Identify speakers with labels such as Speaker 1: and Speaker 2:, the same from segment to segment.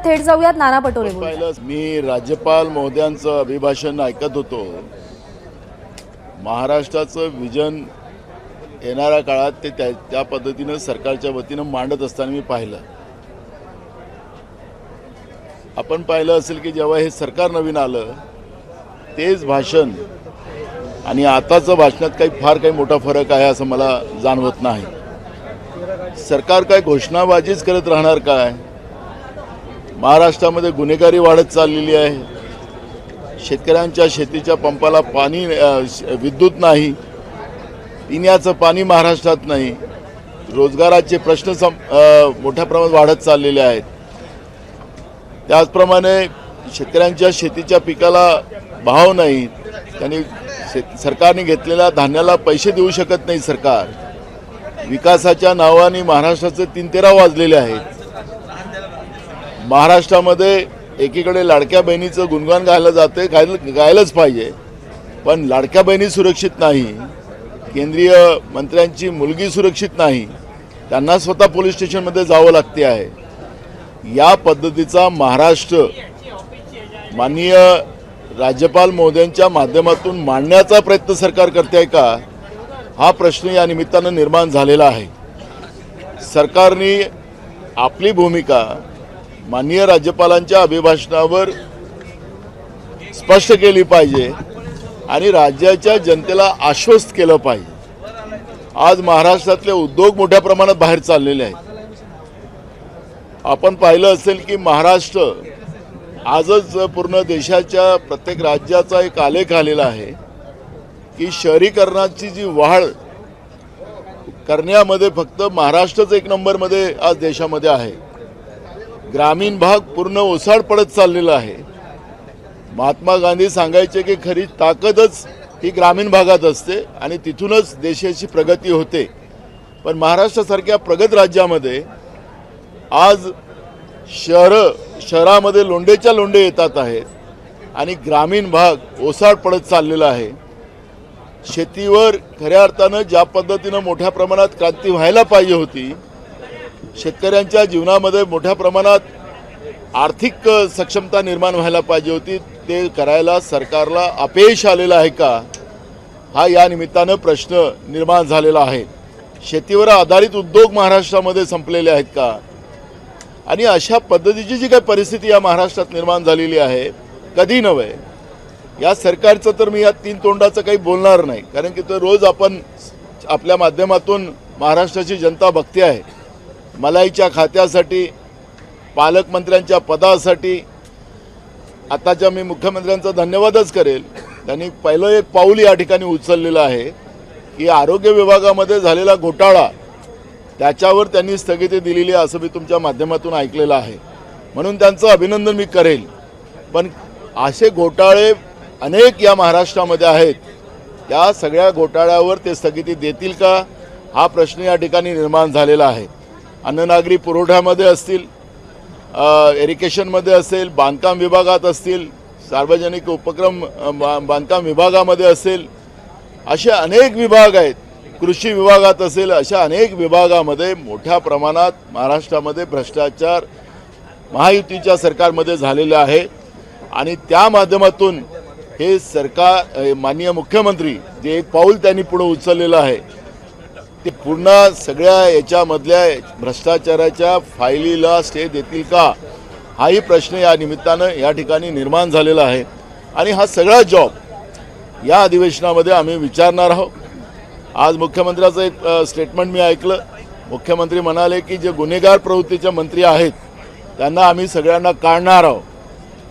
Speaker 1: थेट जाऊयात नाना पटोले बोलतात.
Speaker 2: पहिलं मी राज्यपाल महोदयांचं अभिभाषण ऐकत होतो. महाराष्ट्राचं विजन येणाऱ्या काळात ते त्या पद्धतीनं सरकारच्या वतीनं मांडत असताना मी पाहिलं. आपण पाहिलं असेल की जेव्हा हे सरकार नवीन आलं तेच भाषण आणि आताचं भाषणात फार काही मोठा फरक आहे असं मला जाणवत नाही. सरकार काय घोषणाबाजीच करत राहणार काय? महाराष्ट्रामध्ये गुन्हेगारी वाढत चाललेली आहे. शेतकऱ्यांच्या शेतीच्या पंपाला पाणी विद्युत नाही, पिण्याचं पाणी महाराष्ट्रात नाही, रोजगाराचे प्रश्न मोठ्या प्रमाणात वाढत चाललेले आहेत. त्याचप्रमाणे शेतकऱ्यांच्या शेतीच्या पिकाला भाव नाही, त्यांनी सरकारने घेतलेल्या धान्याला पैसे देऊ शकत नाही. सरकार विकासाच्या नावाने महाराष्ट्राचे 3-13 वाजलेले आहेत. महाराष्ट्रामध्ये एकीकडे लाडक्या बहिणीचं गुणगान गायला जाते, गायलाच पाहिजे, पण लाडक्या बहिणी सुरक्षित नाही, केंद्रीय मंत्र्यांची मुलगी सुरक्षित नाही, त्यांना स्वतः पोलीस स्टेशनमध्ये जावं लागते आहे. या पद्धतीचा महाराष्ट्र माननीय राज्यपाल महोदयांच्या माध्यमातून मांडण्याचा प्रयत्न सरकार करते आहे का, हा प्रश्न या निमित्तानं निर्माण झालेला आहे. सरकारने आपली भूमिका माननीय राज्यपालांच्या अभिभाषणावर स्पष्ट केली पाहिजे आणि राज्याच्या जनतेला आश्वस्त केलं पाहिजे. आज महाराष्ट्रातले उद्योग मोठ्या प्रमाणात बाहेर चाललेले आहेत. आपण पाहिलं असेल की महाराष्ट्र आजच पूर्ण देशाच्या प्रत्येक राज्याचा एक आलेख आलेला आहे की शहरीकरणाची जी वाढ करण्यामध्ये फक्त महाराष्ट्रच 1 नंबरमध्ये आज देशामध्ये आहे. ग्रामीण भाग पूर्ण ओसाड पडत चाललेला आहे. महात्मा गांधी सांगायचे की खरी ताकदच ही ग्रामीण भागात असते आणि तिथूनच देशाची प्रगती होते. पण महाराष्ट्रासारख्या प्रगत राज्यामध्ये आज शहरामध्ये लोंढेच्या लोंढे येतात आहेत आणि ग्रामीण भाग ओसाड पडत चाललेला आहे. शेतीवर खऱ्या अर्थानं ज्या पद्धतीनं मोठ्या प्रमाणात क्रांती व्हायला पाहिजे होती, शेतकऱ्यांच्या जीवनामध्ये मोठ्या प्रमाणात आर्थिक सक्षमता निर्माण व्हायला पाहिजे होती, ते करायला सरकारला अपयश आलेलं आहे का, हा या निमित्तानं प्रश्न निर्माण झालेला आहे. शेतीवर आधारित उद्योग महाराष्ट्रामध्ये संपलेले आहेत का? आणि अशा पद्धतीची जी काही परिस्थिती या महाराष्ट्रात निर्माण झालेली आहे, कधी नव्हे. या सरकारचं तर मी या 3 तोंडाचं काही बोलणार नाही, कारण की तर रोज आपण आपल्या माध्यमातून महाराष्ट्राची जनता बघते आहे. मलाईच्या खात्यासाठी, पालकमंत्र्यांच्या पदासाठी आताच्या मी मुख्यमंत्र्यांचा धन्यवादच करेल. त्यांनी पहिलं एक पाऊल या ठिकाणी उचललेलं आहे की आरोग्य विभागामध्ये झालेला घोटाळा त्याच्यावर त्यांनी स्थगिती दिलेली आहे असं मी तुमच्या माध्यमातून ऐकलेलं आहे. म्हणून त्यांचं अभिनंदन मी करेल. पण असे घोटाळे अनेक या महाराष्ट्रामध्ये आहेत. त्या सगळ्या घोटाळ्यावर ते स्थगिती देतील का, हा प्रश्न या ठिकाणी निर्माण झालेला आहे. अन्ननागरी पुरवठ्यामध्ये असतील, इरिगेशनमध्ये असेल, बांधकाम विभागात असतील, सार्वजनिक उपक्रम बांधकाम विभागामध्ये असेल, असे अनेक विभाग आहेत, कृषी विभागात असेल, अशा अनेक विभागामध्ये मोठ्या प्रमाणात महाराष्ट्रामध्ये भ्रष्टाचार महायुतीच्या सरकारमध्ये झालेला आहे. आणि त्या माध्यमातून हे सरकार माननीय मुख्यमंत्री जे एक पाऊल त्यांनी पुढे उचललेलं आहे ते पूर्ण सगळ्या याच्यामधल्या भ्रष्टाचाराच्या फायलीला स्टे देतील का, हाही प्रश्न या निमित्तानं या ठिकाणी निर्माण झालेला आहे. आणि हा सगळा जॉब या अधिवेशनामध्ये आम्ही विचारणार आहोत. आज मुख्यमंत्र्याचं एक स्टेटमेंट मी ऐकलं. मुख्यमंत्री म्हणाले की जे गुन्हेगार प्रवृत्तीचे मंत्री आहेत त्यांना आम्ही सगळ्यांना काढणार आहोत.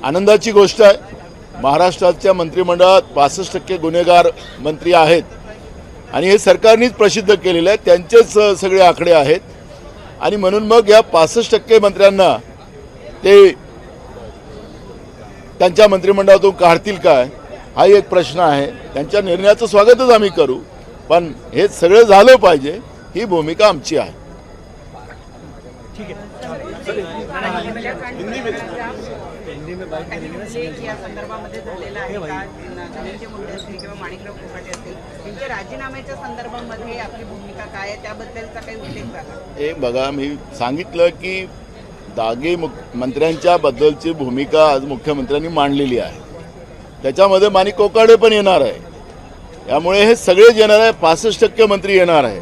Speaker 2: आनंदाची गोष्ट आहे. महाराष्ट्राच्या मंत्रिमंडळात 65% गुन्हेगार मंत्री आहेत आणि हे सरकारनेच प्रसिद्ध केलेलं आहे, त्यांचेच सगळे आकडे आहेत. आणि म्हणून मग या 65% मंत्र्यांना ते त्यांच्या मंत्रिमंडळातून काढतील काय, हा एक प्रश्न आहे. त्यांच्या निर्णयाचं स्वागतच आम्ही करू, पण हे सगळं झालं पाहिजे, ही भूमिका आमची आहे. हे बघा, मी सांगितलं की दागी मंत्र्यांच्या बद्दलची भूमिका आज मुख्यमंत्र्यांनी मांडलेली आहे. त्याच्यामध्ये माणिक कोकाटे पण येणार आहे. त्यामुळे हे सगळेच येणार आहे. 65% मंत्री येणार आहे.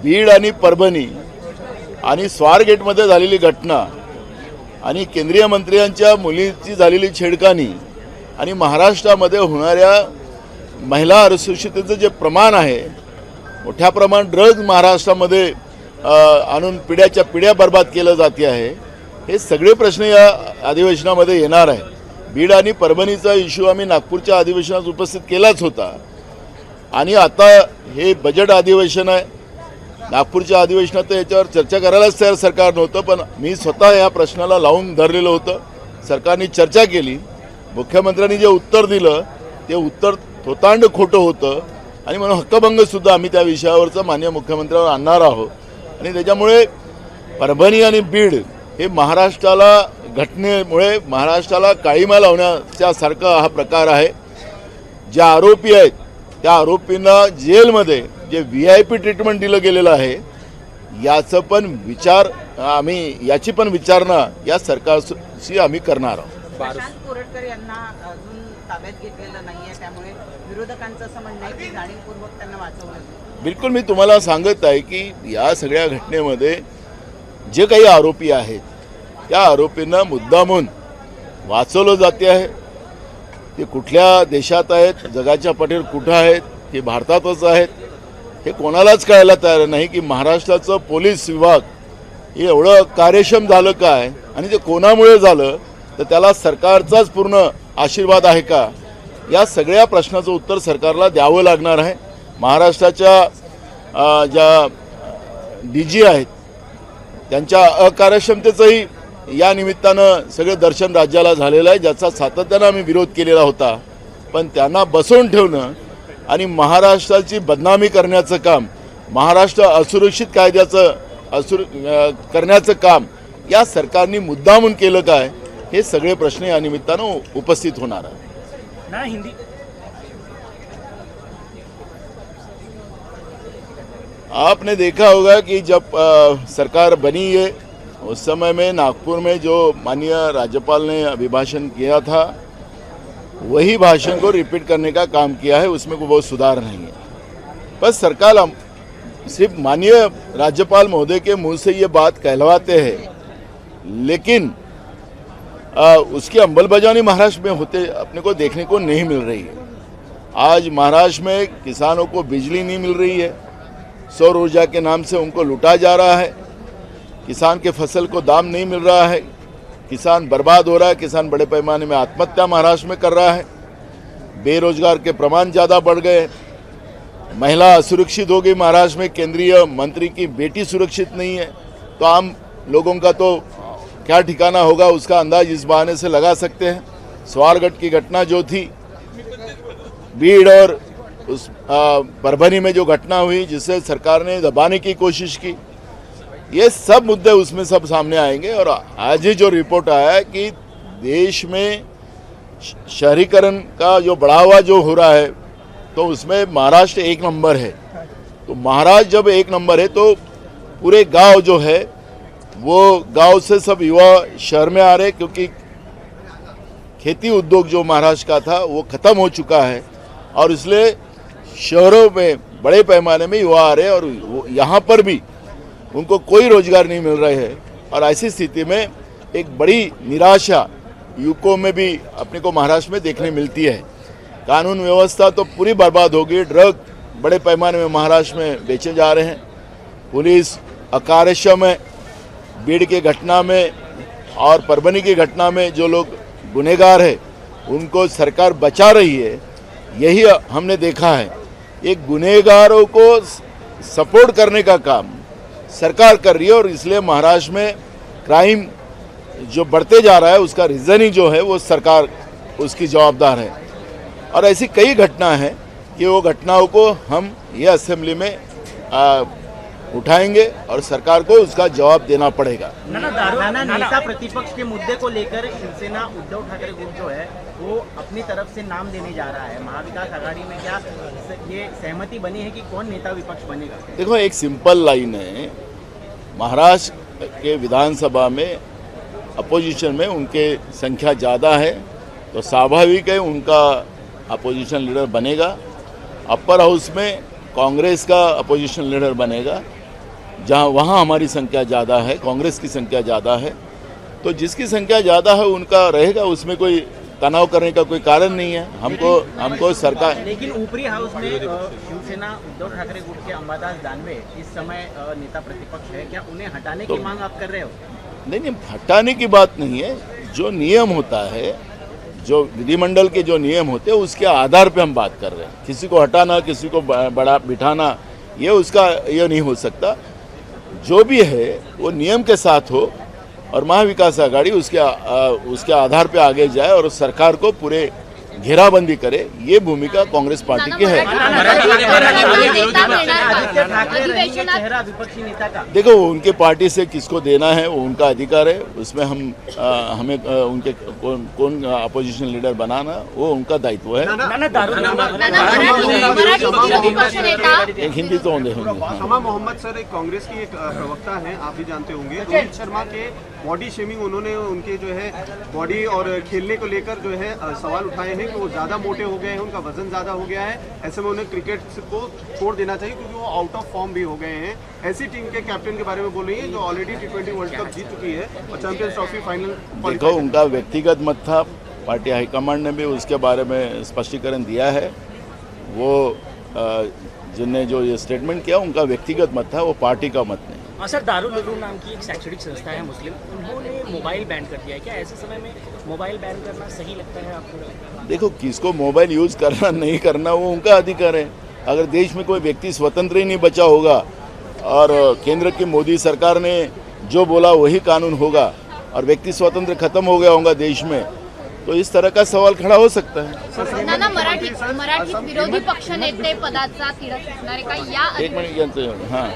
Speaker 2: बीड आणि परभणी आणि स्वारगेटमध्ये झालेली घटना आणि केंद्रीय मंत्र्यांच्या मुलीची झालेली छेडखानी आणि महाराष्ट्रामध्ये होणाऱ्या महिला असुरक्षिततेचं जे प्रमाण आहे, मोठ्या प्रमाणात ड्रग्ज महाराष्ट्रामध्ये आणून पिढ्याच्या पिढ्या बर्बाद केलं जाते आहे, हे सगळे प्रश्न या अधिवेशनामध्ये येणार आहे. बीड आणि परभणीचा इश्यू आम्ही नागपूरच्या अधिवेशनात उपस्थित केलाच होता आणि आता हे बजेट अधिवेशन आहे. नागपूरच्या अधिवेशनात तर याच्यावर चर्चा करायलाच तयार सरकार नव्हतं, पण मी स्वतः या प्रश्नाला लावून धरलेलं होतं. सरकारने चर्चा केली. मुख्यमंत्र्यांनी जे उत्तर दिलं ते उत्तर थोतांड खोटं होतं आणि म्हणून हक्कभंगसुद्धा आम्ही त्या विषयावरचं माननीय मुख्यमंत्र्यांवर आणणार आहोत. आणि त्याच्यामुळे परभणी आणि बीड हे महाराष्ट्राला घटनेमुळे महाराष्ट्राला काळीमा लावण्याच्यासारखा हा प्रकार आहे. जे आरोपी आहेत त्या आरोपींना जेलमध्ये जे VIP ट्रीटमेंट दिलं गेलेलं आहे याचं पण याची पण विचारणा या सरकारशी आम्ही करणार आहोत.
Speaker 1: प्रशांत कोरटकर यांना अजून ताब्यात घेतलेलं नाहीये, त्यामुळे विरोधकांचं असं म्हणणं आहे की जाणीवपूर्वक त्यांना वाचवलं.
Speaker 2: बिलकुल मी तुम्हाला सांगत आहे की या सगळ्या घटनेमध्ये जे काही आरोपी आहेत त्या आरोपींना मुद्दामून वाचवलं जाते आहे. ते कुठल्या देशात आहेत, जगाच्या पाठीवर कुठं आहेत, हे भारतातच आहेत, हे कोणालाच कळायला तयार नाही की महाराष्ट्राचं पोलीस विभाग हे एवढं कार्यक्षम झालं काय आणि ते कोणामुळे झालं, तर त्याला सरकारचाच पूर्ण आशीर्वाद आहे का, या सगळ्या प्रश्नाचं उत्तर सरकारला द्यावं लागणार आहे. महाराष्ट्राच्या ज्या DG आहेत त्यांच्या अकार्यक्षमतेचंही या निमित्तानं सगळं दर्शन राज्याला झालेलं आहे, ज्याचा सातत्यानं आम्ही विरोध केलेला होता. पण त्यांना बसवून ठेवणं आणि महाराष्ट्राची बदनामी करण्याचं काम, महाराष्ट्र असुरक्षित कायद्याचं करण्याचं काम या सरकारने मुद्दामून केलं काय, हे सगळे प्रश्न या निमित्तानं उपस्थित होणार आहे. आपने देखा होगा कि जब सरकार बनी है उस समय में नागपुर में जो माननीय राज्यपाल ने अभिभाषण किया था वही भाषण को रिपीट करने का काम किया है. उसमें कोई बहुत सुधार नहीं है. बस सरकार सिर्फ माननीय राज्यपाल महोदय के मुंह से ये बात कहलवाते हैं, लेकिन उसकी अंमलबजावनी महाराष्ट्र में होते अपने को देखने को नहीं मिल रही है. आज महाराष्ट्र में किसानों को बिजली नहीं मिल रही है, सौर ऊर्जा के नाम से उनको लूटा जा रहा है, किसान के फसल को दाम नहीं मिल रहा है, किसान बर्बाद हो रहा है, किसान बड़े पैमाने में आत्महत्या महाराष्ट्र में कर रहा है, बेरोजगार के प्रमाण ज़्यादा बढ़ गए, महिला असुरक्षित हो गई महाराष्ट्र में, केंद्रीय मंत्री की बेटी सुरक्षित नहीं है. तो आम लोगों का तो क्या ठिकाना होगा उसका अंदाज इस बहाने से लगा सकते हैं. स्वारगेट की घटना जो थी, बीड और उस परभणी में जो घटना हुई जिसे सरकार ने दबाने की कोशिश की, ये सब मुद्दे उसमें सब सामने आएंगे. और आज ही जो रिपोर्ट आया है कि देश में शहरीकरण का जो बढ़ावा जो हो रहा है तो उसमें महाराष्ट्र 1 नंबर है. तो महाराष्ट्र जब 1 नंबर है तो पूरे गांव जो है वो गांव से सब युवा शहर में आ रहे, क्योंकि खेती उद्योग जो महाराष्ट्र का था वो ख़त्म हो चुका है और इसलिए शहरों में बड़े पैमाने में युवा आ रहे हैं और यहाँ पर भी उनको कोई रोजगार नहीं मिल रहे हैं. और ऐसी स्थिति में एक बड़ी निराशा युवकों में भी अपने को महाराष्ट्र में देखने मिलती है. कानून व्यवस्था तो पूरी बर्बाद हो गई. ड्रग बड़े पैमाने में महाराष्ट्र में बेचे जा रहे हैं. पुलिस अकार्यक्षम है. बीड़ की घटना में और परभणी की घटना में जो लोग गुनहगार है उनको सरकार बचा रही है, यही हमने देखा है. एक गुनहगारों को सपोर्ट करने का काम सरकार कर रही है और इसलिए महाराष्ट्र में क्राइम जो बढ़ते जा रहा है उसका रीज़न ही जो है वो सरकार उसकी जवाबदार है. और ऐसी कई घटना है कि वो घटनाओं को हम ये असेंबली में उठाएंगे और सरकार को उसका जवाब देना पड़ेगा.
Speaker 3: नेता प्रतिपक्ष के मुद्दे को लेकर शिवसेना उद्धव ठाकरे ग्रुप जो है वो अपनी तरफ से नाम देने जा रहा है. महाविकास आघाड़ी में क्या ये सहमति बनी है कि कौन नेता विपक्ष बनेगा?
Speaker 2: देखो, एक सिंपल लाइन है. महाराष्ट्र के विधानसभा में अपोजिशन में उनके संख्या ज़्यादा है, तो स्वाभाविक है उनका अपोजिशन लीडर बनेगा। अपर हाउस में कांग्रेस का अपोजिशन लीडर बनेगा, जहां वहां हमारी संख्या ज़्यादा है, कांग्रेस की संख्या ज़्यादा है, तो जिसकी संख्या ज़्यादा है उनका रहेगा, उसमें कोई तनाव करने का कोई कारण नहीं है। हमको सरकार,
Speaker 3: लेकिन ऊपरी हाउस में शिवसेना उद्धव ठाकरे गुट के अंबादास दानवे इस समय नेता प्रतिपक्ष है, क्या उन्हें हटाने की मांग आप कर रहे हो?
Speaker 2: नहीं, हटाने की बात नहीं है। जो नियम होता है, जो विधिमंडल के जो नियम होते हैं, उसके आधार पे हम बात कर रहे हैं। किसी को हटाना, किसी को बड़ा बिठाना, ये नहीं हो सकता। जो भी है वो नियम के साथ हो और महाविकास आघाड़ी उसके आधार पे आगे जाए और सरकार को पूरे घेराबंदी करे, ये भूमिका कांग्रेस पार्टी की है।
Speaker 3: आदित्य ठाकरे रहेंगे चेहरा विपक्षी नेता का।
Speaker 2: देखो, उनके पार्टी से किसको देना है वो उनका अधिकार है, उसमें हमें उनके कौन अपोजिशन लीडर बनाना वो उनका दायित्व है। एक हिंदी तो होंगे।
Speaker 4: शमा मोहम्मद सर एक कांग्रेस की एक प्रवक्ता हैं, आप भी जानते होंगे। रोहित शर्मा के बॉडी शेमिंग, उन्होंने उनके जो है बॉडी और खेलने को लेकर जो है सवाल उठाए हैं कि वो ज़्यादा मोटे हो गए हैं, उनका वजन ज़्यादा हो गया है, ऐसे में उन्हें क्रिकेट को छोड़ देना चाहिए क्योंकि वो आउट ऑफ फॉर्म भी हो गए हैं। ऐसी टीम के कैप्टन के बारे में बोल रही है जो ऑलरेडी T20 वर्ल्ड कप जीत चुकी है और चैंपियंस ट्रॉफी फाइनल।
Speaker 2: देखो, उनका व्यक्तिगत मत था, पार्टी हाईकमांड ने भी उसके बारे में स्पष्टीकरण दिया है। वो जिनने जो ये स्टेटमेंट किया उनका व्यक्तिगत मत था, वो पार्टी का मत नहीं।
Speaker 5: सर, दारुल उलूम नाम की एक शैक्षणिक संस्था है मुस्लिम, उन्होंने मोबाइल बैन कर दिया है। क्या ऐसे समय में मोबाइल बैन करना सही लगता है आपको?
Speaker 2: देखो, किसको मोबाइल यूज़ करना नहीं करना वो उनका अधिकार है। अगर देश में कोई व्यक्ति स्वतंत्र ही नहीं बचा होगा और केंद्र की मोदी सरकार ने जो बोला वही कानून होगा और व्यक्ति स्वतंत्र खत्म हो गया होगा देश में, तो इस तरह का सवाल खड़ा हो सकता है।
Speaker 6: नाना, मराठीत विरोधी पक्ष नेते पदाचा तिढा सुटणारे का या
Speaker 2: एक मिनिट यांचं, हां,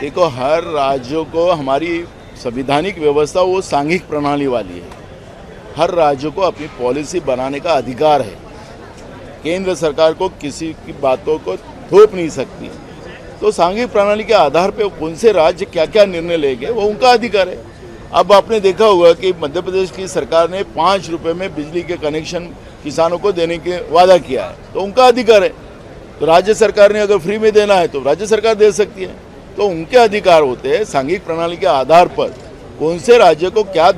Speaker 2: देखो, हर राज्यों को हमारी संवैधानिक व्यवस्था वो सांघिक प्रणाली वाली है। हर राज्य को अपनी पॉलिसी बनाने का अधिकार है। केंद्र सरकार को किसी की बातों को थोप नहीं सकती। तो सांघिक प्रणाली के आधार पे कौन से राज्य क्या क्या निर्णय लेंगे वो उनका अधिकार है। अब आपने देखा होगा कि मध्य प्रदेश की सरकार ने 5 रुपये में बिजली के कनेक्शन किसानों को देने के वादा किया है, तो उनका अधिकार है। तो राज्य सरकार ने अगर फ्री में देना है तो राज्य सरकार दे सकती है, तो उनके अधिकार होते हैं। सांघिक प्रणाली के आधार पर कौन से राज्य को क्या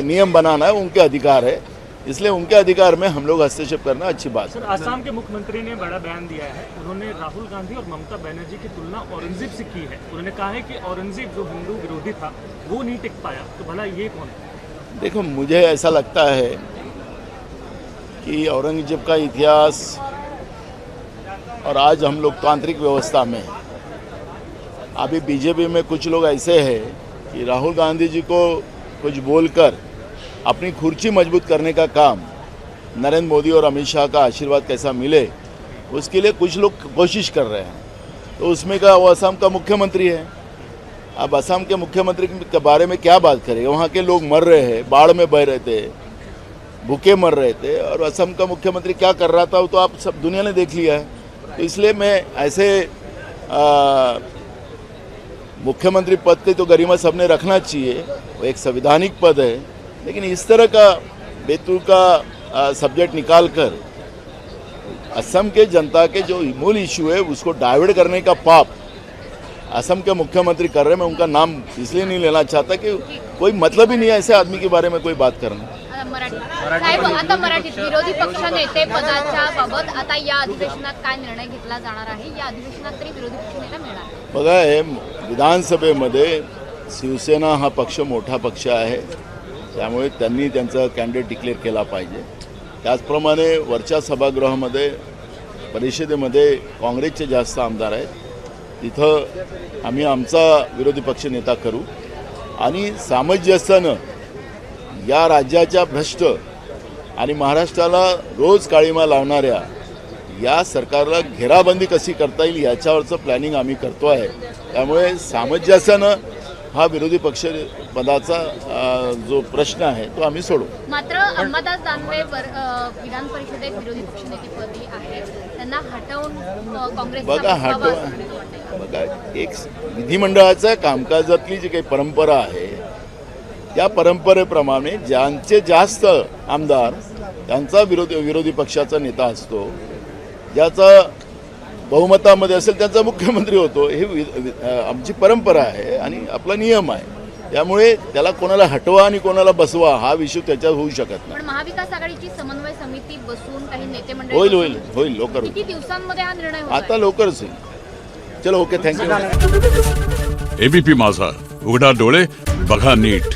Speaker 2: नियम बनाना है उनके अधिकार है, इसलिए उनके अधिकार में हम लोग हस्तक्षेप करना अच्छी बात है।
Speaker 5: सर, असम के मुख्यमंत्री ने बड़ा बयान दिया है, उन्होंने राहुल गांधी और ममता बनर्जी की तुलना औरंगजेब से की है। उन्होंने कहा है कि औरंगजेब जो हिंदू विरोधी था वो नहीं टिक पाया, तो भला ये कौन है?
Speaker 2: देखो, मुझे ऐसा लगता है कि औरंगजेब का इतिहास और आज हम लोकतांत्रिक व्यवस्था में, अभी बीजेपी में कुछ लोग ऐसे हैं कि राहुल गांधी जी को कुछ बोलकर अपनी कुर्सी मजबूत करने का काम, नरेंद्र मोदी और अमित शाह का आशीर्वाद कैसा मिले उसके लिए कुछ लोग कोशिश कर रहे हैं। तो उसमें का वो असम का मुख्यमंत्री है। अब असम के मुख्यमंत्री के बारे में क्या बात करेगा? वहाँ के लोग मर रहे हैं, बाढ़ में बह रहे थे, भूखे मर रहे थे, और असम का मुख्यमंत्री क्या कर रहा था वो तो आप सब दुनिया ने देख लिया है। तो इसलिए मैं ऐसे मुख्यमंत्री पद की तो गरिमा सबने रखना चाहिए, वो एक संवैधानिक पद है, लेकिन इस तरह का बेतुल का सब्जेक्ट निकाल कर असम के जनता के जो मूल इशू है उसको डाइवर्ट करने का पाप असम के मुख्यमंत्री कर रहे हैं। मैं उनका नाम इसलिए नहीं लेना चाहता कि कोई मतलब ही नहीं है ऐसे आदमी के बारे में कोई बात करना।
Speaker 6: साहेब, आता मराठीत विरोधी पक्ष नेते पदाच्या बाबत आता या अधिवेशनात काय निर्णय घेतला जाणार आहे? या अधिवेशनात तरी विरोधी पक्ष नेता मिळणार?
Speaker 2: बघा, हे विधानसभेमध्ये शिवसेना हा पक्ष मोठा पक्ष आहे, त्यामुळे त्यांनी त्यांचा कॅन्डिडेट डिक्लेअर केला पाहिजे। त्याचप्रमाणे वरच्या सभागृहामध्ये परिषदेमध्ये काँग्रेसचे जास्त आमदार आहेत, तिथं आम्ही आमचा विरोधी पक्ष नेता करू आणि सामंजस्यानं या राज्याच्या भ्रष्ट आणि महाराष्ट्राला रोज काळीमा लावणाऱ्या या सरकारला घेराबंदी कशी करता येईल याच्यावरचं प्लॅनिंग आम्ही करतो आहे। त्यामुळे सामंजस्यानं हा विरोधी पक्ष पदाचा जो प्रश्न आहे तो आम्ही सोडू.
Speaker 6: मात्र अंबादास दानवे विधान परिषदेत विरोधी पक्षनेतेपदी आहेत, त्यांना हटवून काँग्रेसचा
Speaker 2: बघा
Speaker 6: बचाव असं वाटतंय.
Speaker 2: बघा, एक विधिमंडळाच्या कामकाजातली जी काही परंपरा आहे त्या परंपरेप्रमाणे ज्यांचे जास्त आमदार त्यांचा विरोधी पक्षाचा नेता असतो, ज्याचा बहुमतामध्ये असेल त्याचा मुख्यमंत्री होतो. हे आमची परंपरा आहे आणि आपला नियम आहे. त्यामुळे त्याला कोणाला हटवा आणि कोणाला बसवा हा विषय त्याच्यात होऊ शकत नाही.
Speaker 6: पण महाविकास आघाडीची समन्वय समिती बसून काही नेते मंडळी
Speaker 2: होईल होईल होईल लवकर
Speaker 6: किती दिवसांमध्ये हा निर्णय होईल?
Speaker 2: आता लवकरच होईल. चलो ओके, थँक्यू.
Speaker 7: एबीपी माझा, उघडा डोळे बघा नीट.